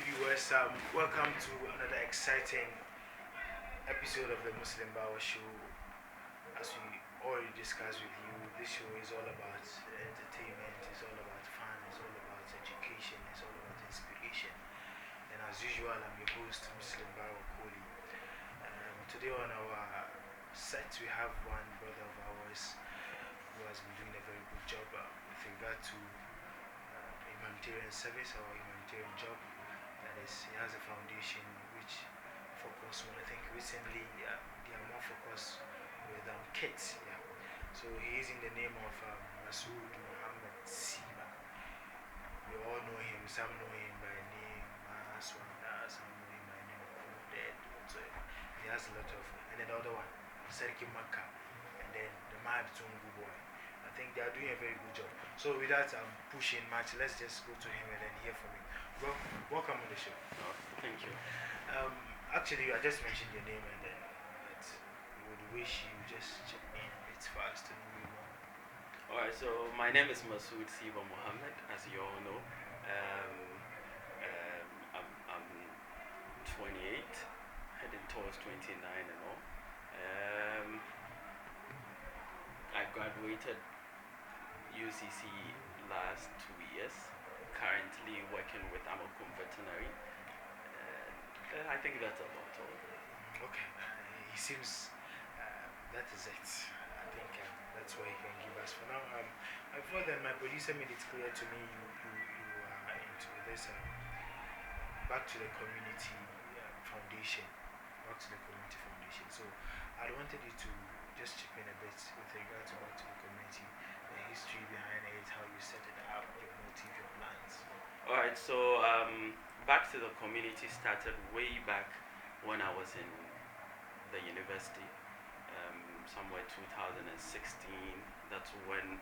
viewers, welcome to another exciting episode of the Muslim BAWA show. As we already discussed with you, this show is all about entertainment, it's all about fun, it's all about education, it's all about inspiration. And as usual, I'm your host, Muslim BAWA Koli. Today on our set, we have one brother of ours who has been doing a very good job with regard to humanitarian service or humanitarian job. That is, he has a foundation which focus on, I think recently they are more focused with kids. Yeah. So he is in the name of Maswud Mohammed Siba. We all know him. Some know him by name Maswud, some know him by name Mohammed. So he has a lot of, and then the other one, Serki Maka, and then the Mad Tungu boy. I think they are doing a very good job. So without pushing much, let's just go to him and then hear from him. Well, welcome on the show. Oh, thank you. Actually, I just mentioned your name and then we would wish you just chip in a bit for us to know you more. Alright, so my name is Maswud Siba Mohammed, as you all know. I'm 28, heading towards 29 and all. I graduated UCC last 2 years, currently working with Amakum Veterinary. I think that's about all. Okay, he seems that is it. I think that's what he can give us for now. Before then, my producer made it clear to me you are into this back to the community foundation. Back to the community foundation. So I wanted you to just chip in a bit with regard to back to the community, the history behind it, how you set it up, your motive, your plans. Alright, so back to the community started way back when I was in the university, somewhere 2016. That's when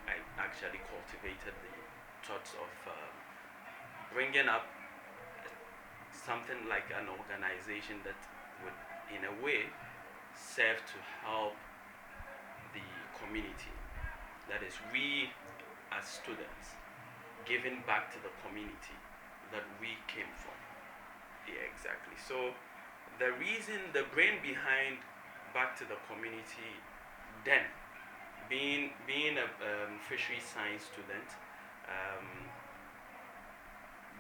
I actually cultivated the thoughts of bringing up something like an organization that would, in a way, serve to help the community. That is, we as students giving back to the community that we came from. Yeah, exactly. So the reason, the brain behind back to the community, then being a fishery science student,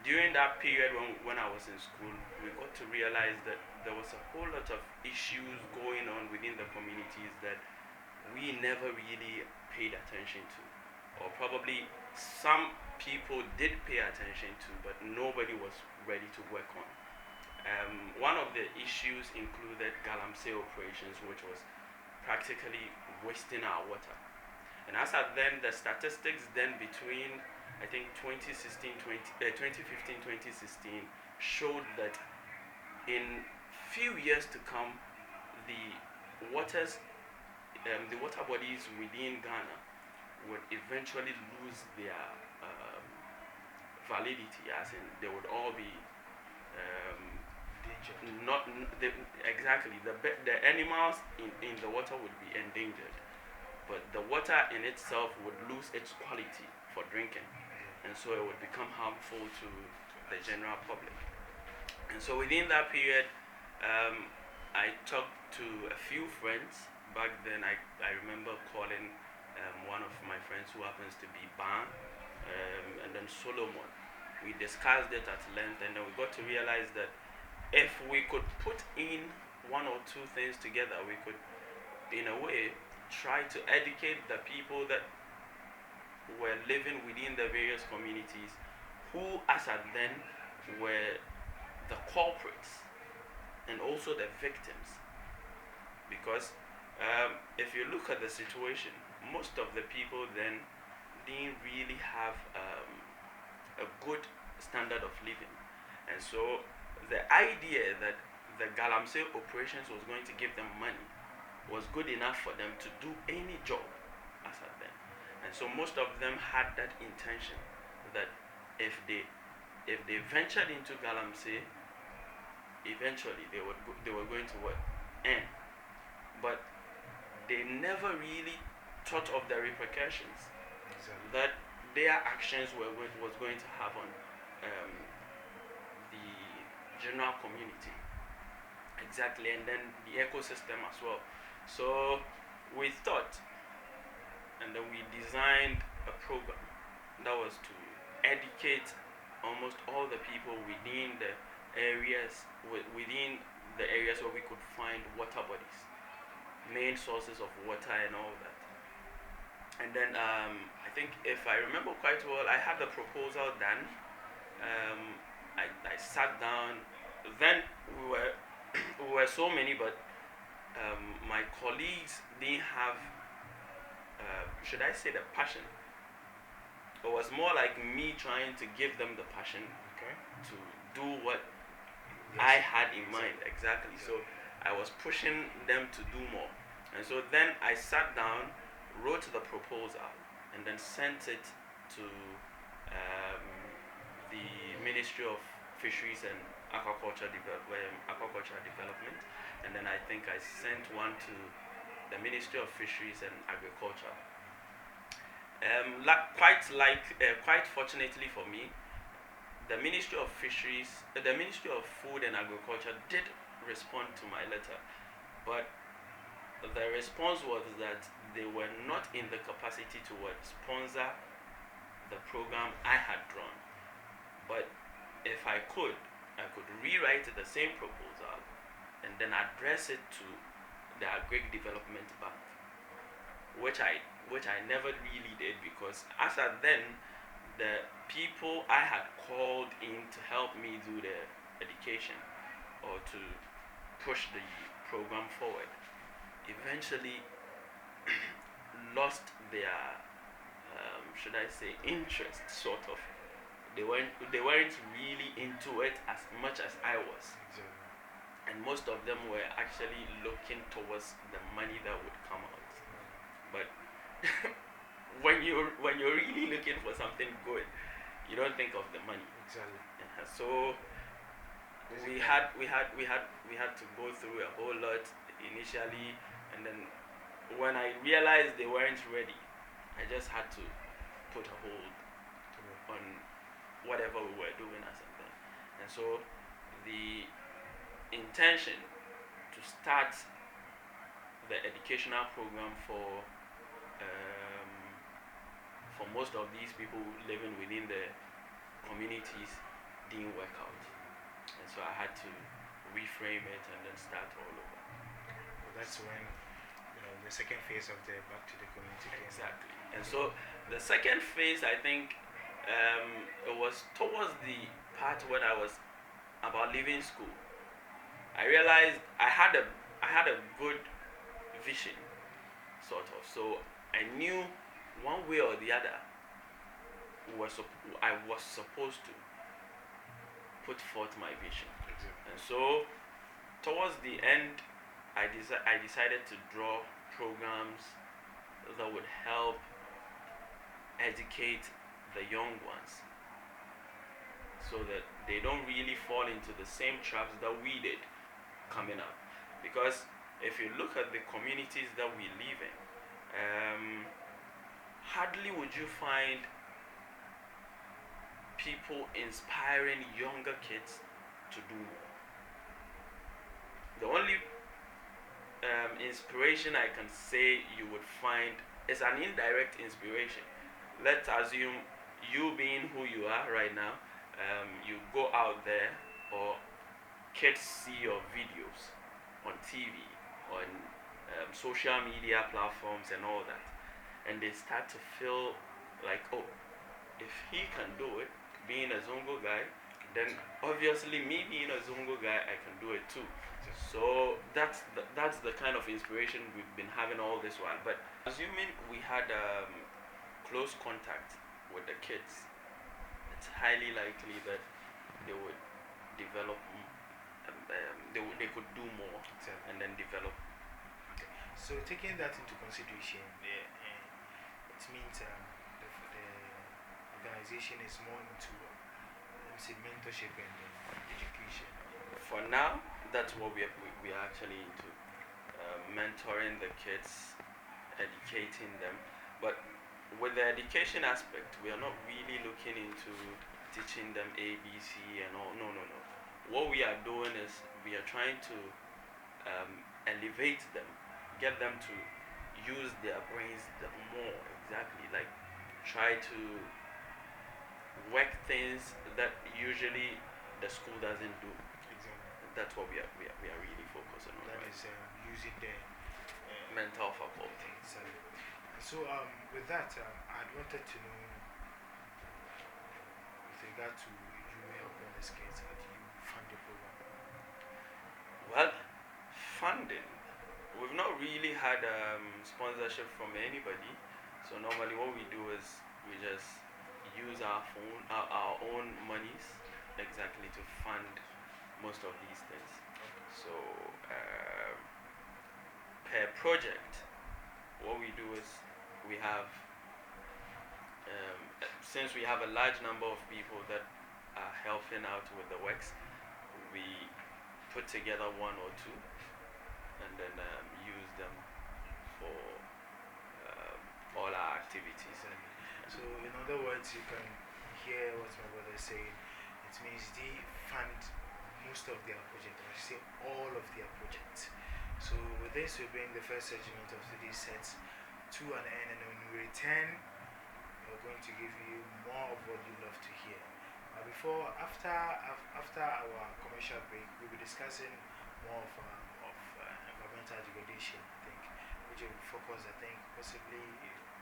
during that period when I was in school, we got to realize that there was a whole lot of issues going on within the communities that we never really paid attention to, or probably some people did pay attention to, but nobody was ready to work on. One of the issues included galamsey operations, which was practically wasting our water. And as at then, the statistics then between, I think 2015, 2016 showed that in few years to come, the water bodies within Ghana would eventually lose their validity, as in they would all be exactly the animals in the water would be endangered, but the water in itself would lose its quality for drinking, and so it would become harmful to the general public. And so within that period, I talked to a few friends. Back then, I remember calling one of my friends who happens to be Ban, and then Solomon. We discussed it at length, and then we got to realize that if we could put in one or two things together, we could, in a way, try to educate the people that were living within the various communities who, as at then, were the culprits and also the victims. Because if you look at the situation, most of the people then didn't really have a good standard of living. And so the idea that the galamsey operations was going to give them money was good enough for them to do any job as at then. And so most of them had that intention that if they ventured into galamsey, eventually they were going to work. But they never really thought of the repercussions that their actions was going to have on the general community. Exactly, and then the ecosystem as well. So we thought, and then we designed a program that was to educate almost all the people within the areas within the areas where we could find water bodies, main sources of water and all that. And then I think if I remember quite well, I had the proposal done. I sat down. Then we were so many, but my colleagues didn't have, should I say, the passion. It was more like me trying to give them the passion Okay. to do what Yes. I had in mind. Exactly. So I was pushing them to do more. And so then I sat down, wrote the proposal, and then sent it to the Ministry of Fisheries and Aquaculture Development. And then I think I sent one to the Ministry of Fisheries and Agriculture. Quite fortunately for me, the Ministry of Fisheries, the Ministry of Food and Agriculture did respond to my letter, but the response was that they were not in the capacity to sponsor the program I had drawn. But if I could rewrite the same proposal and then address it to the Agric Development Bank, which I never really did, because as at then, the people I had called in to help me do the education or to push the program forward eventually lost their should I say interest, sort of. They weren't really into it as much as I was. Exactly. And most of them were actually looking towards the money that would come out. But when you're really looking for something good, you don't think of the money. Exactly. So we had to go through a whole lot initially, and then when I realized they weren't ready, I just had to put a hold on whatever we were doing as a thing. And so the intention to start the educational program for most of these people living within the communities didn't work out. And so I had to reframe it and then start all over. Well, that's when the second phase of the back to the community came. Exactly. And so the second phase, I think, it was towards the part when I was about leaving school. I realized I had a good vision, sort of. So I knew one way or the other I was supposed to put forth my vision. Exactly. And so towards the end, I decided to draw programs that would help educate the young ones so that they don't really fall into the same traps that we did coming up. Because if you look at the communities that we live in, hardly would you find people inspiring younger kids to do more. The only inspiration I can say you would find is an indirect inspiration. Let's assume you being who you are right now, you go out there, or kids see your videos on TV, on social media platforms and all that, and they start to feel like, oh, if he can do it, being a Zongo guy, then obviously me being a Zongo guy, I can do it too. So that's the kind of inspiration we've been having all this while. But assuming we had close contact with the kids, it's highly likely that they would develop, they could do more. Exactly. And then develop. Okay. So taking that into consideration, it means the organization is more into mentorship and education. For now, that's what we are actually into, mentoring the kids, educating them. But with the education aspect, we are not really looking into teaching them ABC and all. No. what we are doing is we are trying to elevate them, get them to use their brains more, exactly, like try to work things that usually the school doesn't do. Exactly. That's what we are really focusing on. That Right? is using the Mental faculty. exactly. So with that, I wanted to know with regard to you helping the kids, how do you fund the program? Well, funding. We've not really had sponsorship from anybody. So normally what we do is we just use our own monies, exactly, to fund most of these things. So per project, what we do is we have, since we have a large number of people that are helping out with the works, we put together one or two and then use them for all our activities. Exactly. So in other words, you can hear what my brother is saying. It means they fund most of their projects, or I should say all of their projects. So with this, we bring the first segment of today's sets to an end, and when we return, we're going to give you more of what you love to hear. After our commercial break, we'll be discussing more of environmental degradation, I think, which will focus, I think, possibly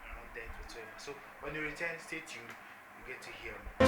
around 10 to 12. So when we return, stay tuned, you get to hear more.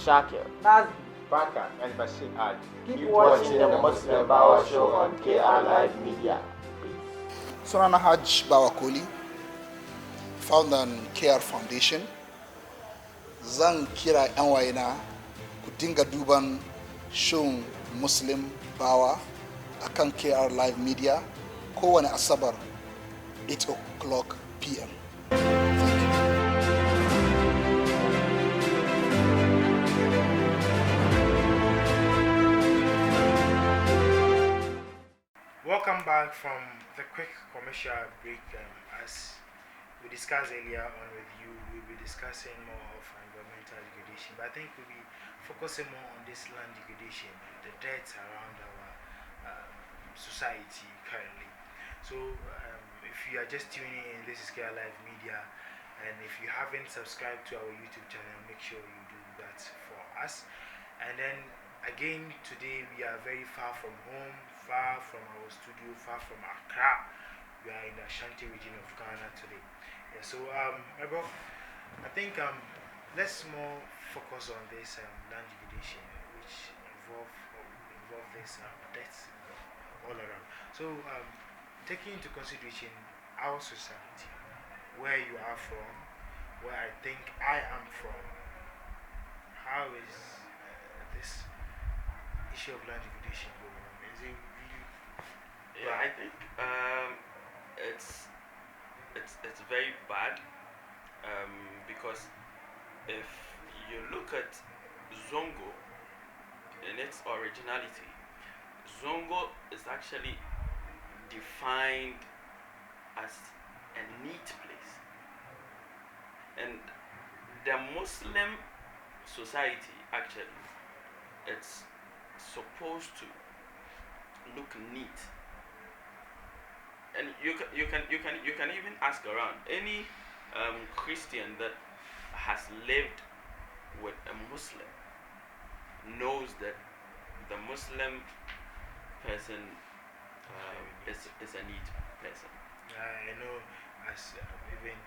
Shakir. That's Baka and Bashir Ad. keep watching the Muslim BAWA show on KR Live Media. Sunana Hajj Bawakoli, founder and KR Foundation. Zan kira 'yan wayena ku dinga duban show Muslim BAWA akan KR Live Media kowane Asabar 8 o'clock p.m. Welcome back from the quick commercial break. As we discussed earlier on with you, we'll be discussing more of environmental degradation, but I think we'll be focusing more on this land degradation, the deaths around our society currently. So if you are just tuning in, this is KR Live Media, and if you haven't subscribed to our YouTube channel, make sure you do that for us. And then again, today we are very far from home, far from our studio, far from Accra. We are in the Ashanti region of Ghana today. Yeah, so, bro, I think let's more focus on this land degradation, which involve this deaths all around. So, taking into consideration our society, where you are from, where I think I am from, how is this issue of land degradation going on? Is it really? Yeah, I think it's very bad because if you look at Zongo in its originality, Zongo is actually defined as a neat place. And the Muslim society actually, it's supposed to look neat. And you can even ask around any Christian that has lived with a Muslim knows that the Muslim person is a neat person. I know, as even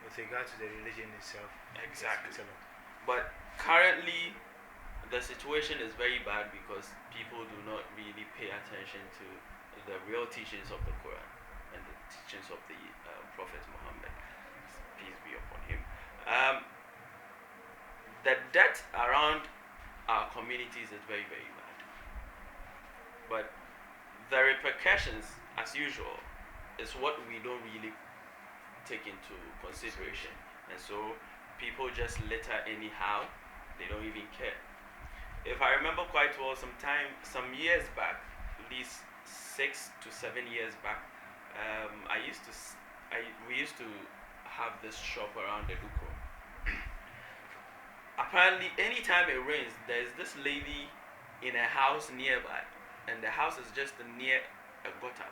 with regard to the religion itself. Exactly. It's a lot. But currently, the situation is very bad because people do not really pay attention to the real teachings of the Quran and the teachings of the Prophet Muhammad, peace be upon him. The debt around our communities is very, very bad. But the repercussions, as usual, is what we don't really take into consideration. And so people just litter anyhow, they don't even care. If I remember quite well, some years back, at least 6 to 7 years back, we used to have this shop around the Duko. Apparently, anytime it rains, there's this lady in a house nearby, and the house is just near a gutter.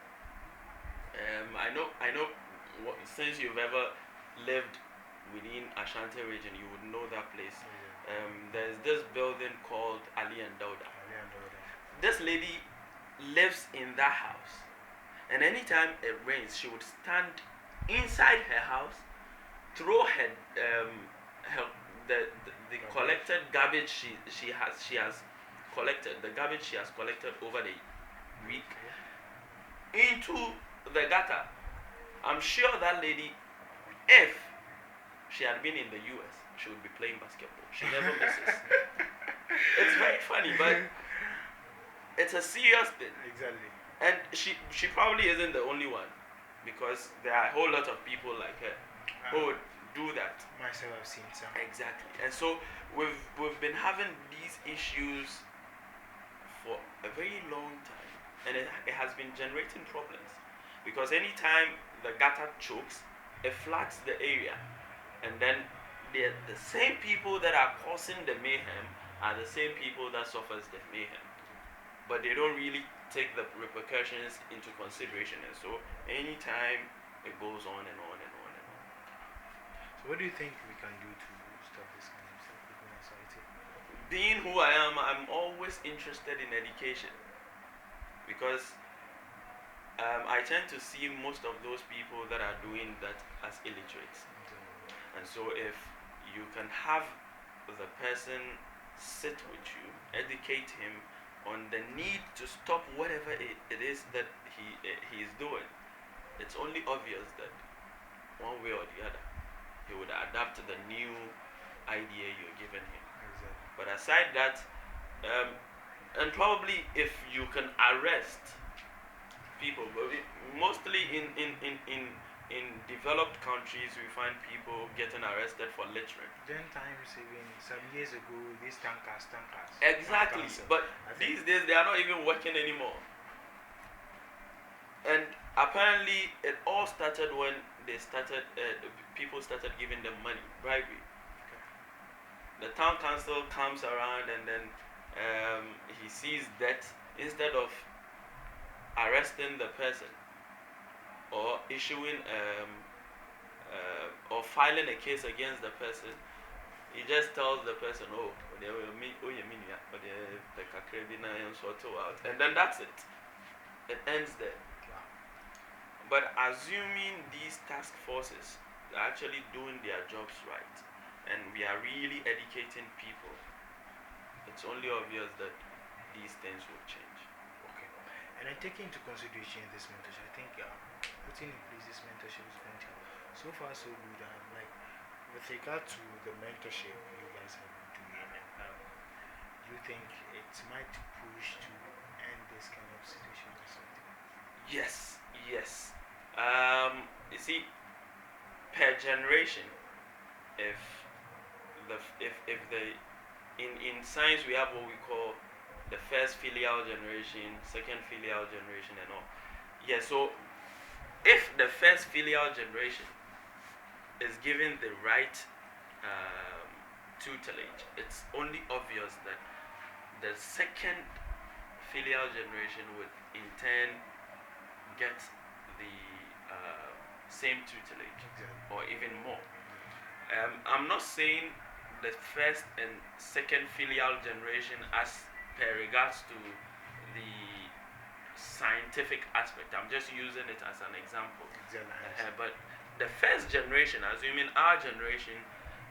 I know. Since you've ever lived within Ashanti region, you would know that place. There's this building called Ali and Dauda. This lady lives in that house, and anytime it rains, she would stand inside her house, throw the collected garbage she has collected, the garbage she has collected over the week, into the gutter. I'm sure that lady, if she had been in the US, she would be playing basketball. She never misses. It's very funny, but it's a serious thing. Exactly. And she probably isn't the only one, because there are a whole lot of people like her who would do that. Myself, I've seen some. Exactly. And so we've been having these issues for a very long time, and it has been generating problems, because anytime the gutter chokes, it floods the area, and then the same people that are causing the mayhem are the same people that suffers the mayhem, but they don't really take the repercussions into consideration. And so anytime it goes on and on and on and on. So what do you think we can do to stop this kind of stuff within our society? Being who I am, I'm always interested in education, because I tend to see most of those people that are doing that as illiterates. And so if you can have the person sit with you, educate him on the need to stop whatever it is that he is doing, it's only obvious that one way or the other he would adapt to the new idea you're giving him. Exactly. But aside that, and probably if you can arrest people, but mostly in developed countries, we find people getting arrested for littering. Then times, even some years ago, these tankers. Exactly, but these days they are not even working anymore. And apparently, it all started when people started giving them money, bribery. The town council comes around, and then he sees that instead of arresting the person or issuing or filing a case against the person, he just tells the person, oh, they will meet, and then that's it. It ends there. But assuming these task forces are actually doing their jobs right, and we are really educating people, it's only obvious that these things will change. Okay. And then taking into consideration this mentorship, I think putting in place this mentorship is going to help. So far, so good. Like, with regard to the mentorship you guys have been doing, do you think it might push to end this kind of situation or something? Yes. You see, per generation, in science we have what we call the first filial generation, second filial generation, and all. Yeah. So if the first filial generation is given the right tutelage, it's only obvious that the second filial generation would in turn get the same tutelage or even more. I'm not saying the first and second filial generation as per regards to the scientific aspect. I'm just using it as an example. But the first generation, assuming our generation,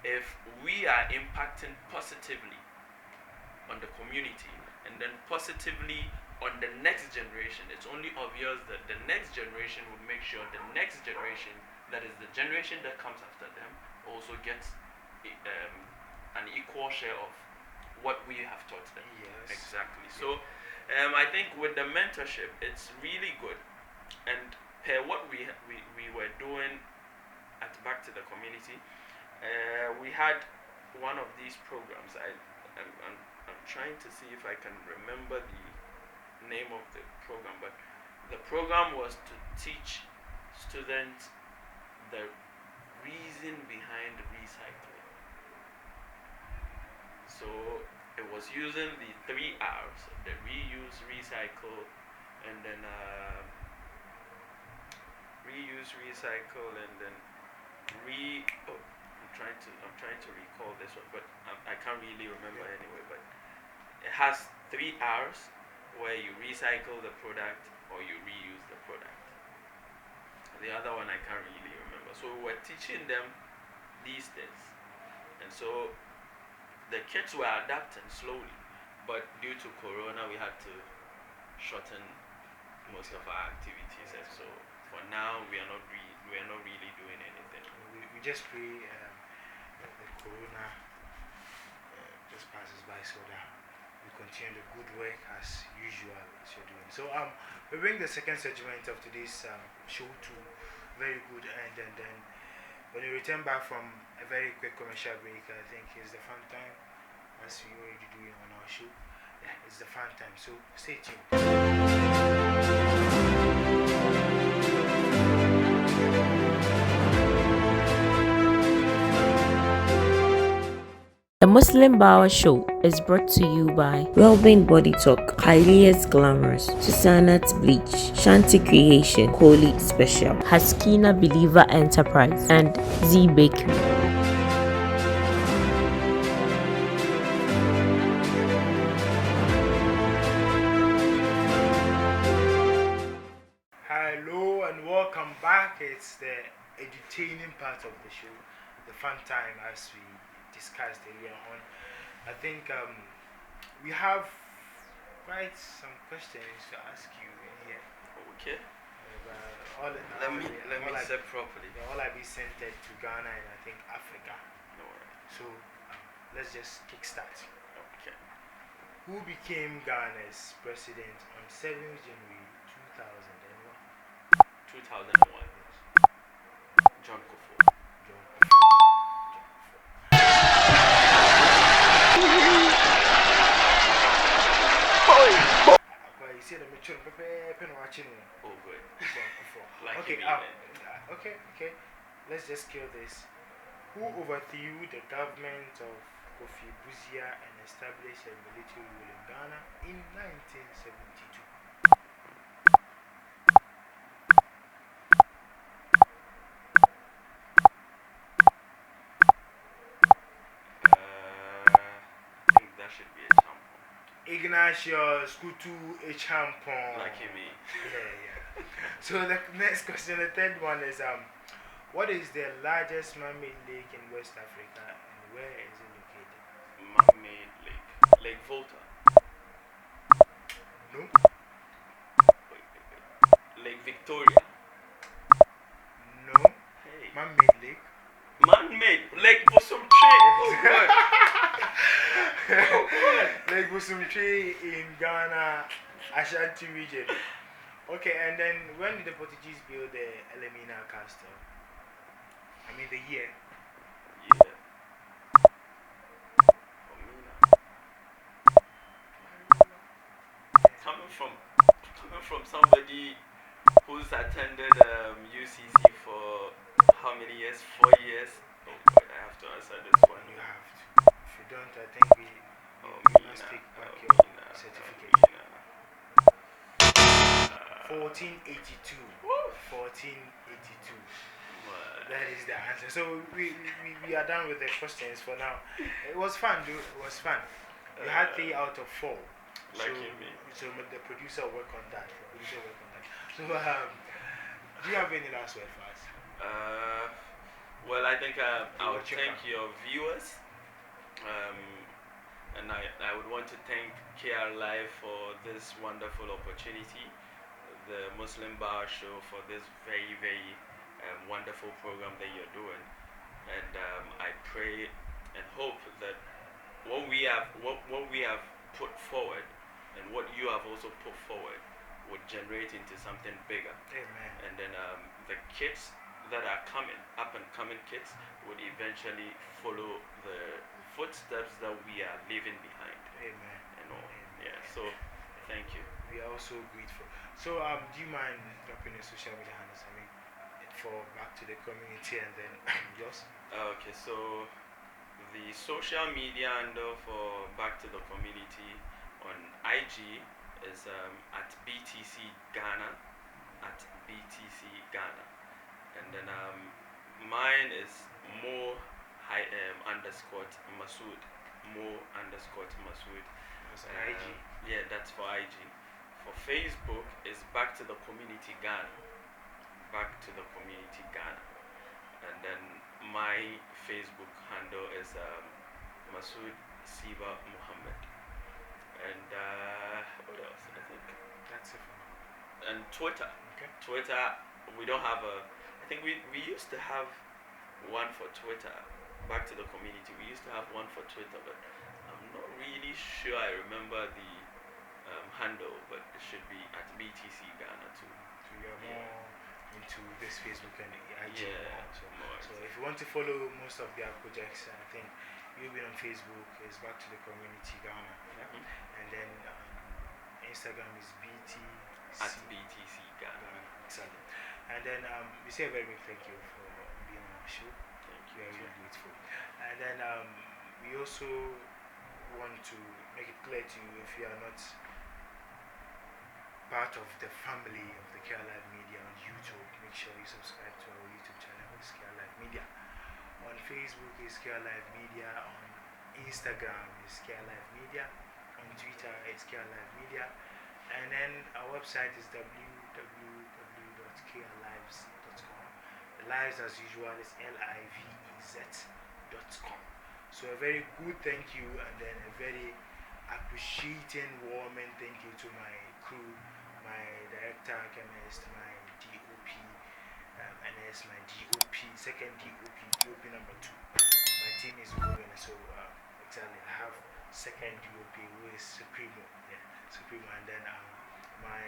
if we are impacting positively on the community and then positively on the next generation, it's only obvious that the next generation will make sure the next generation, that is the generation that comes after them, also gets an equal share of what we have taught them. Yes. Exactly. So I think with the mentorship, it's really good. And what we were doing at Back to the Community, we had one of these programs. I'm trying to see if I can remember the name of the program, but the program was to teach students the reason behind recycling. So it was using the 3 R's: the reuse, recycle, and then reuse, recycle, and then I'm trying to recall this one, but I can't really remember anyway. But it has 3 R's, where you recycle the product or you reuse the product. The other one I can't really remember. So we're teaching them these things, and so the kids were adapting slowly, but due to Corona, we had to shorten most of our activities, and so for now we are not really doing anything. We just pray the Corona just passes by, so that we continue the good work as usual as you're doing. So we bring the second segment of today's show to very good end, and then when we return back from a very quick commercial break, I think it's the fun time, as we already doing on our show. Yeah, it's the fun time, so stay tuned. The Muslim BAWA Show is brought to you by Wellbeing Body Talk, Hylia's Glamorous, Susanat Bleach, Shanti Creation, Holy Special, Haskina Believer Enterprise, and Z Bakery. Hello and welcome back. It's the entertaining part of the show, the fun time, as we discussed earlier on. I think we have quite some questions to ask you in here. Okay. Let me say properly. All I be centered to Ghana and I think Africa. No worries. So let's just kickstart. Okay. Who became Ghana's president on 7th January 2001? 2001. John Kufuor. John Kufuor. You see the mature pen watching. Oh, good. John Kufuor. Like Okay, okay. Let's just kill this. Who overthrew the government of Kofi Buzia and established a military rule in Ghana in 1972? I think that should be a tampon. Ignatius Kutu Echampon. Like me. Yeah. So the next question, the third one is what is the largest man-made lake in West Africa and where is it located? Man-made lake. Lake Volta. No. Lake Victoria. No. Hey. Man-made lake. Man-made. Lake Busumche. Oh, good. Lake Busumche in Ghana, Ashanti region. Okay, and then when did the Portuguese build the Elmina Castle? I mean the year. Yeah. Coming from somebody who's attended UCC years, 4 years. Oh boy, I have to answer this one. You have to. If you don't, I think we must take back your certificate. 1482. 1482. That is the answer. So we are done with the questions for now. It was fun, dude. It was fun. You had 3 out of 4. Lucky me. So the producer worked on that. So do you have any last word for us? Well, I think I would thank your viewers. And I would want to thank KR Live for this wonderful opportunity, the Muslim BAWA show for this very, very wonderful program that you're doing. And I pray and hope that what we have put forward and what you have also put forward would generate into something bigger. Amen. And then the kids that are coming, up and coming kids, would eventually follow the footsteps that we are leaving behind. Amen. You know. Amen. Yeah. So thank you. We are also grateful. So do you mind dropping the social media handles? I mean, for back to the community and then yours. Okay. So the social media handle for Back to the Community on IG is at BTC Ghana, and then mine is Mo underscore Maswud, Maswud. That's on IG. Yeah, that's for IG. For Facebook is Back to the Community Ghana, and then my Facebook handle is Maswud Siba Mohammed. And what else? I think That's it for now. and Twitter. Okay. Twitter, we don't have a. I think we used to have one for Twitter. Back to the Community, we used to have one for Twitter, but I'm not really sure. I remember the handle, but it should be at BTC Ghana too. So you are more into this Facebook and IG. Yeah, So if you want to follow most of their projects, I think you've been on Facebook, is Back to the Community Ghana. Yeah? And then Instagram is At BTC Ghana. Exactly. And then we say a very big thank you for being on our show. Thank We you. are really grateful. And then we also want to make it clear to you, if you are not part of the family of the Care Live Media on YouTube, make sure you subscribe to our YouTube channel, it's Care Live Media. On Facebook is Care Live Media. On Instagram is Care Live Media. On Twitter is Care Live Media. And then our website is www.carelives.com. The lives, as usual, is livez.com. So a very good thank you, and then a very appreciating, warming thank you to my crew, my director, chemist, my DOP, NS, my DOP, second DOP number 2. My team is growing, so exactly, I have second DOP who is Supremo, and then my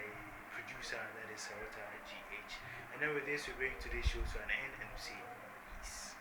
producer, that is Sarota GH. And then with this, we bring today's show to an end, and we say peace.